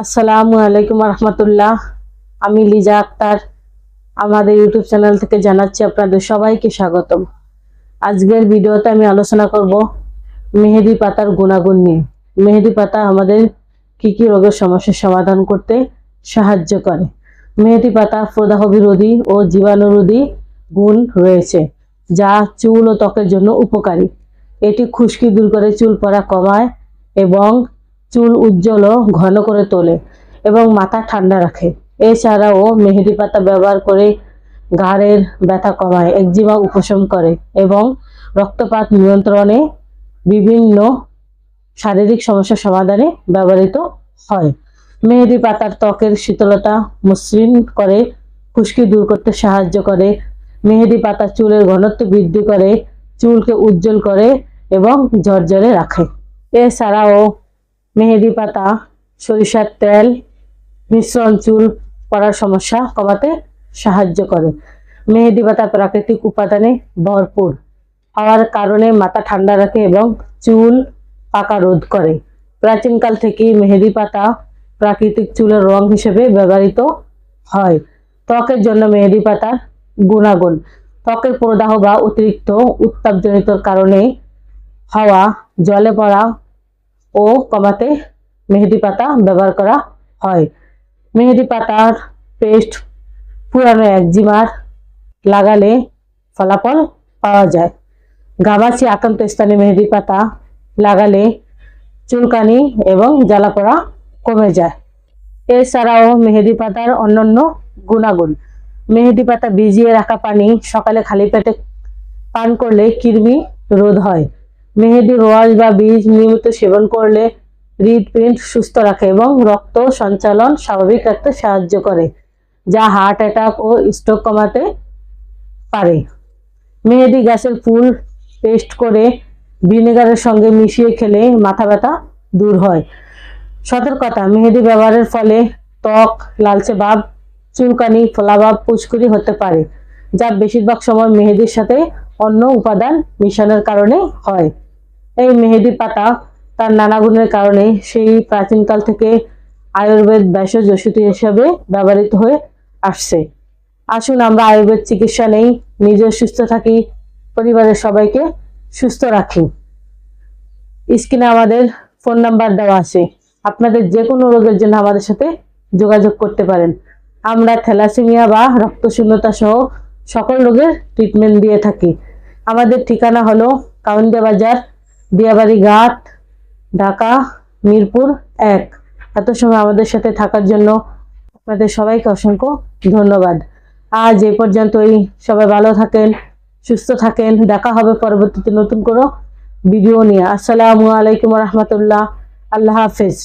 আসসালামু আলাইকুম রহমতুল্লাহ। আমি লিজা আক্তার আমাদের ইউটিউব চ্যানেল থেকে জানাচ্ছি আপনাদের সবাইকে স্বাগতম। আজকের ভিডিওতে আমি আলোচনা করব মেহেদি পাতার গুণাগুণ নিয়ে। মেহেদি পাতা আমাদের কি কি রোগের সমস্যার সমাধান করতে সাহায্য করে। মেহেদি পাতা প্রদাহ বিরোধী ও জীবাণুরোধী গুণ রয়েছে, যা চুল ও ত্বকের জন্য উপকারী। এটি খুশকি দূর করে, চুল পড়া কমায় এবং চুল উজ্জ্বল ও ঘন করে তোলে এবং মাথা ঠান্ডা রাখে। এছাড়াও মেহেদি পাতা ব্যবহার করে ঘাড়ের ব্যথা কমায়, একজিমা উপশম করে এবং রক্তপাত নিয়ন্ত্রণে বিভিন্ন শারীরিক সমস্যার সমাধানে ব্যবহৃত হয়। মেহেদি পাতার ত্বকের শীতলতা মসৃণ করে, খুশকি দূর করতে সাহায্য করে। মেহেদি পাতা চুলের ঘনত্ব বৃদ্ধি করে, চুলকে উজ্জ্বল করে এবং ঝরঝরে রাখে। এছাড়াও মেহেদি পাতা সরিষার তেল মিশ্রণ চুল পড়ার সমস্যা কমাতে সাহায্য করে। মেহেদি পাতা প্রাকৃতিক উপাদানে ভরপুর হওয়ার কারণে মাথা ঠান্ডা রাখে এবং চুল পাকা রোধ করে। প্রাচীনকাল থেকেই মেহেদি পাতা প্রাকৃতিক চুলের রং হিসেবে ব্যবহৃত হয়। ত্বকের জন্য মেহেদি পাতার গুণাগুণ: ত্বকের প্রদাহ বা অতিরিক্ত উত্তাপজনিত কারণে হওয়া জলে পড়া ও কমাতে মেহেদি পাতা ব্যবহার করা হয়। মেহেদি পাতার পেস্ট পুরানো একজিমার লাগালে ফলাফল পাওয়া যায়। ঘামাচি আক্রান্ত স্থানে মেহেদি পাতা লাগালে চুলকানি এবং জ্বালা পোড়া কমে যায়। এছাড়াও মেহেদি পাতার অন্যান্য গুণাগুণ: মেহেদি পাতা ভিজিয়ে রাখা পানি সকালে খালি পেটে পান করলে কৃমি রোধ হয়। মেহেদির রস বা বীজ নিয়মিত সেবন করলে হৃদপিণ্ড সুস্থ রাখে এবং রক্ত সঞ্চালন স্বাভাবিক রাখতে সাহায্য করে, যা হার্ট অ্যাটাক ও স্ট্রোক কমাতে পারে। মেহেদি গাছের ফুল পেস্ট করে ভিনেগারের সঙ্গে মিশিয়ে খেলে মাথা ব্যথা দূর হয়। সতর্কতা: মেহেদি ব্যবহারের ফলে ত্বক লালচে ভাব, চুলকানি, ফোলাভাব, পুচকুরি হতে পারে, যা বেশিরভাগ সময় মেহেদির সাথে অন্য উপাদান মিশানোর কারণে হয়। এই মেহেদি পাতা তার নানা গুণের কারণে সেই প্রাচীনকাল থেকে আয়ুর্বেদ ভেষজ ওষুধ হিসেবে ব্যবহৃত হয়ে আসছে। আসুন আমরা আয়ুর্বেদ চিকিৎসা নেই, নিজে সুস্থ থাকি, পরিবারের সবাইকে সুস্থ রাখি। স্ক্রিনে আমাদের ফোন নাম্বার দেওয়া আছে, আপনাদের যে কোনো রোগের জন্য আমাদের সাথে যোগাযোগ করতে পারেন। আমরা থ্যালাসেমিয়া বা রক্তশূন্যতা সহ সকল রোগের ট্রিটমেন্ট দিয়ে থাকি। আমাদের ঠিকানা হলো কাউন্দিয়া বাজার, দিয়াবাড়ি ঘাট, ঢাকা মিরপুর 1। এত সময় আমাদের সাথে থাকার জন্য আপনাদের সবাইকে অসংখ্য ধন্যবাদ। আজ এই পর্যন্তই। সবাই ভালো থাকেন, সুস্থ থাকেন। দেখা হবে পরবর্তীতে নতুন কোনো ভিডিও নিয়ে। আসসালামু আলাইকুম রহমতুল্লাহ। আল্লাহ হাফেজ।